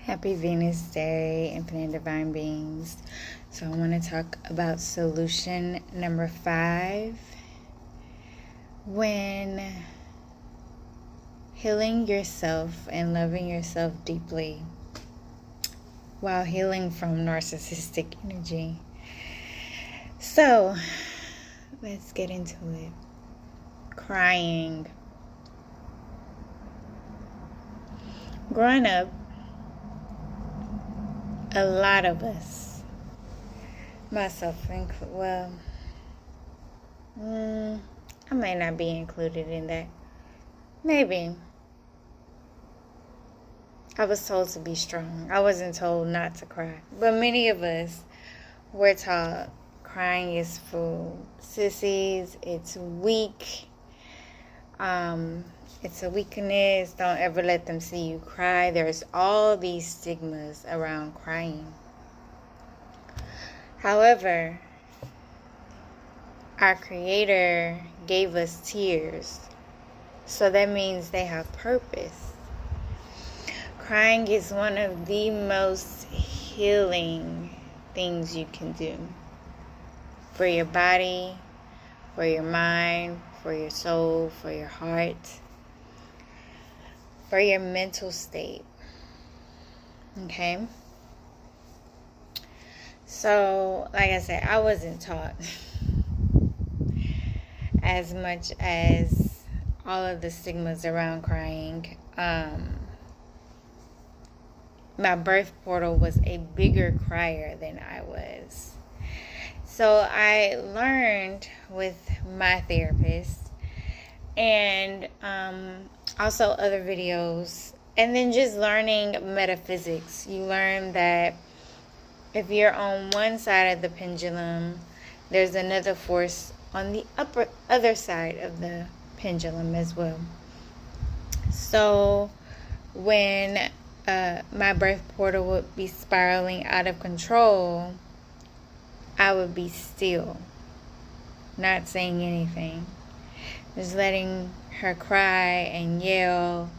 Happy Venus Day, Infinite Divine Beings. So I want to talk about solution number 5. When healing yourself and loving yourself deeply while healing from narcissistic energy. So let's get into it. Crying. Growing up, a lot of us, myself included, well, I may not be included in that. Maybe. I was told to be strong. I wasn't told not to cry. But many of us were taught crying is for sissies. It's weak. It's a weakness. Don't ever let them see you cry. There's all these stigmas around crying. However, our Creator gave us tears. So that means they have purpose. Crying is one of the most healing things you can do. For your body, for your mind, for your soul, for your heart, for your mental state. Okay? So, like I said, I wasn't taught as much as all of the stigmas around crying. My birth portal was a bigger crier than I was. So I learned with my therapist and also other videos, and then just learning metaphysics. You learn that if you're on one side of the pendulum, there's another force on the other side of the pendulum as well. So when my birth portal would be spiraling out of control, I would be still, not saying anything, just letting her cry and yell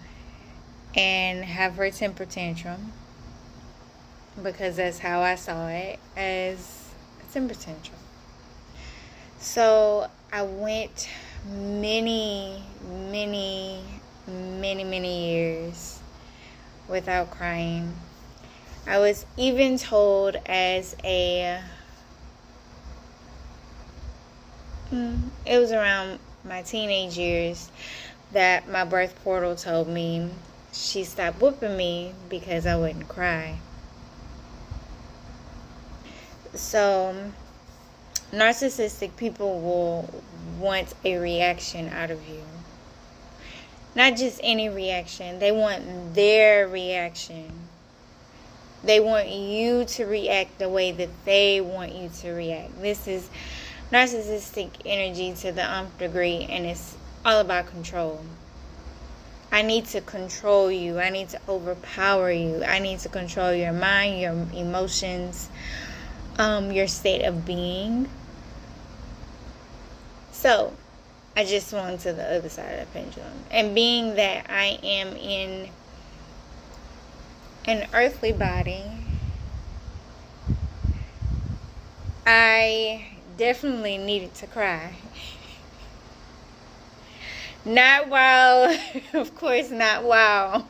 and have her temper tantrum, because that's how I saw it, as a temper tantrum. So I went many years without crying. I was even told as it was around my teenage years that my birth portal told me she stopped whooping me because I wouldn't cry. So narcissistic people will want a reaction out of you. Not just any reaction. They want their reaction. They want you to react the way that they want you to react. This is narcissistic energy to the nth degree, and it's all about control. I need to control you. I need to overpower you. I need to control your mind, your emotions, your state of being. So I just swung to the other side of the pendulum. And being that I am in an earthly body, I definitely needed to cry. Not while, of course, not while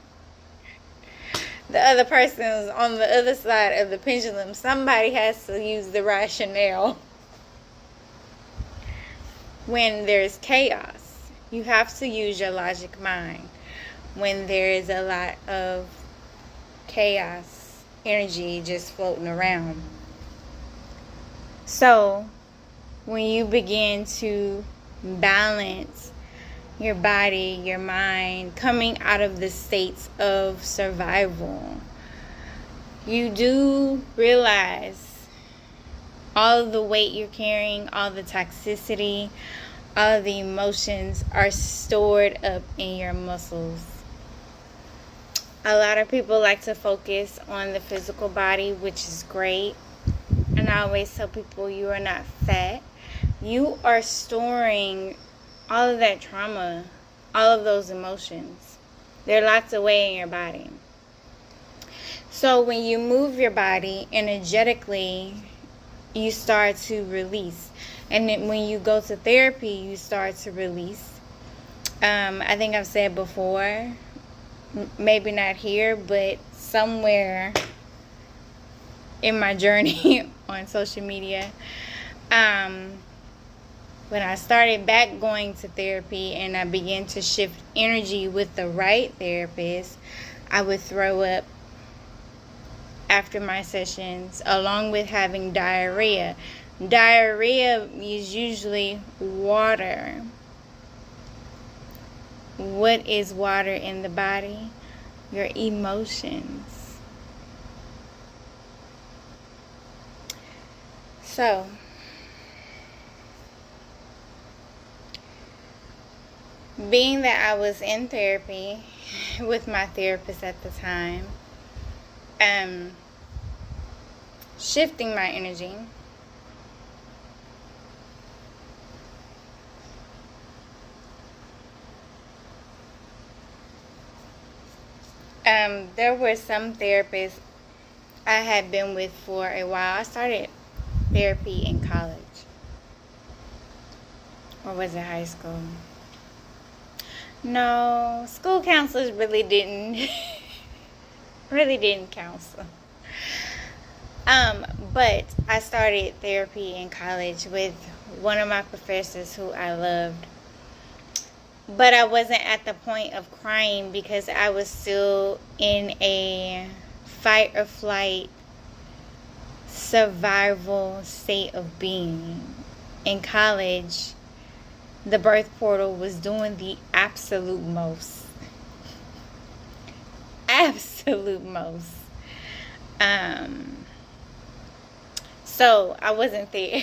the other person is on the other side of the pendulum. Somebody has to use the rationale. When there's chaos, you have to use your logic mind. When there is a lot of chaos energy just floating around. So when you begin to balance your body, your mind, coming out of the states of survival, you do realize all of the weight you're carrying, all the toxicity, all of the emotions are stored up in your muscles. A lot of people like to focus on the physical body, which is great. And I always tell people, you are not fat. You are storing all of that trauma, all of those emotions. They're locked away in your body. So when you move your body energetically, you start to release. And then when you go to therapy, you start to release. I think I've said before, maybe not here, but somewhere in my journey on social media, when I started back going to therapy and I began to shift energy with the right therapist, I would throw up after my sessions, along with having diarrhea. Diarrhea is usually water. What is water in the body? Your emotions. So, being that I was in therapy with my therapist at the time, shifting my energy, there were some therapists I had been with for a while. I started therapy in college, or was it high school? No, school counselors really didn't counsel. But I started therapy in college with one of my professors who I loved. But I wasn't at the point of crying because I was still in a fight or flight survival state of being. In college, the birth portal was doing the absolute most. Absolute most. So I wasn't there.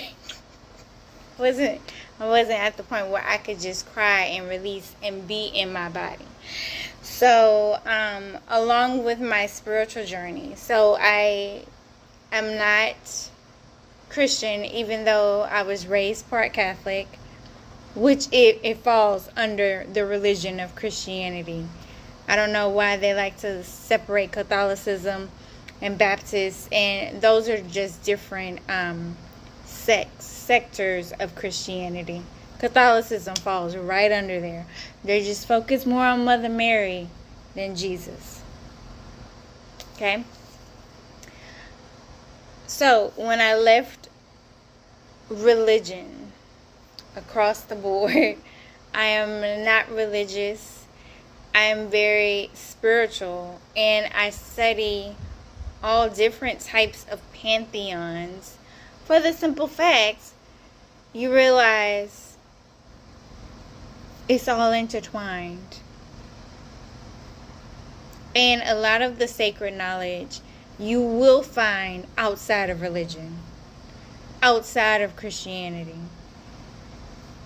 I wasn't at the point where I could just cry and release and be in my body. So, along with my spiritual journey, so I am not Christian, even though I was raised part Catholic, which it falls under the religion of Christianity. I don't know why they like to separate Catholicism and Baptists, and those are just different sectors of Christianity. Catholicism falls right under there. They just focus more on Mother Mary than Jesus. Okay? So, when I left religion across the board, I am not religious. I am very spiritual, and I study all different types of pantheons for the simple fact you realize it's all intertwined. And a lot of the sacred knowledge you will find outside of religion, outside of Christianity,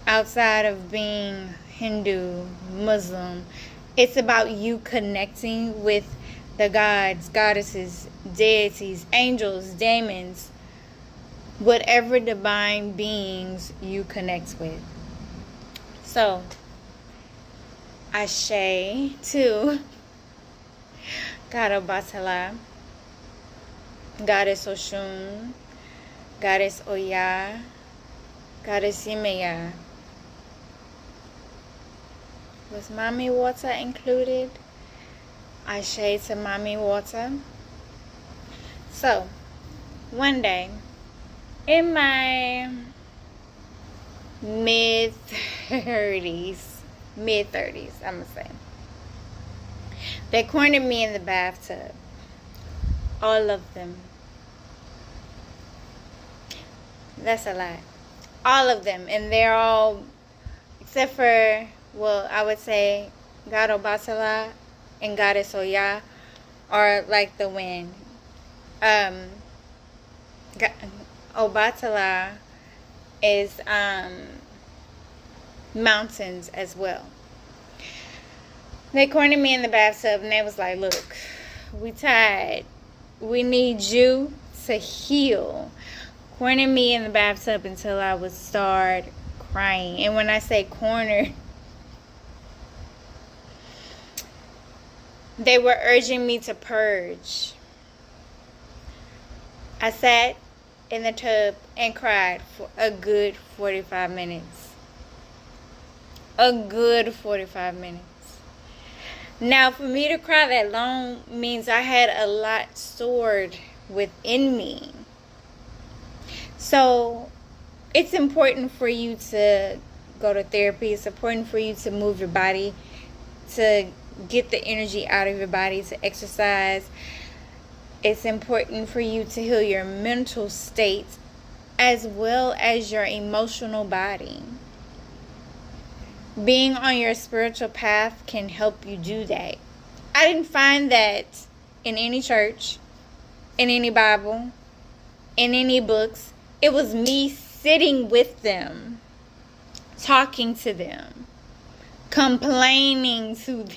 outside of being Hindu, Muslim. It's about you connecting with the gods, goddesses, deities, angels, demons, whatever divine beings you connect with. So, Ashe to God Obatala, Goddess Oshun, Goddess Oya, Goddess Imeya. Was Mommy Water included? Ashe to Mommy Water. So, one day, in my mid-30s, I'm going to say, they cornered me in the bathtub. All of them. That's a lot. All of them. And they're all, except for, well, I would say God Obatala and Goddess Oya are like the wind. Obatala is mountains as well. They cornered me in the bathtub and they was like, look, we tired. We need you to heal. Cornered me in the bathtub until I would start crying. And when I say cornered, they were urging me to purge. I sat in the tub and cried for a good 45 minutes. A good 45 minutes. Now, for me to cry that long means I had a lot stored within me. So, it's important for you to go to therapy. It's important for you to move your body, to get the energy out of your body, to exercise. It's important for you to heal your mental state as well as your emotional body. Being on your spiritual path can help you do that. I didn't find that in any church, in any Bible, in any books. It was me sitting with them, talking to them, complaining to them.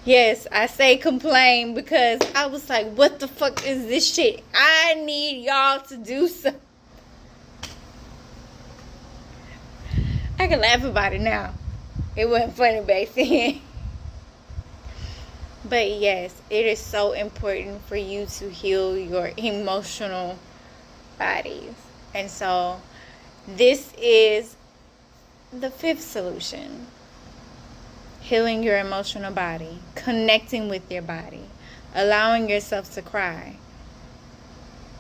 Yes, I say complain because I was like, what the fuck is this shit? I need y'all to do something. I can laugh about it now. It wasn't funny back then. But yes, it is so important for you to heal your emotional bodies. And so, this is the 5th solution. Healing your emotional body. Connecting with your body. Allowing yourself to cry.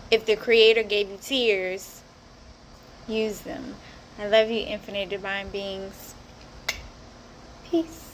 If the Creator gave you tears, use them. I love you, infinite divine beings. Peace.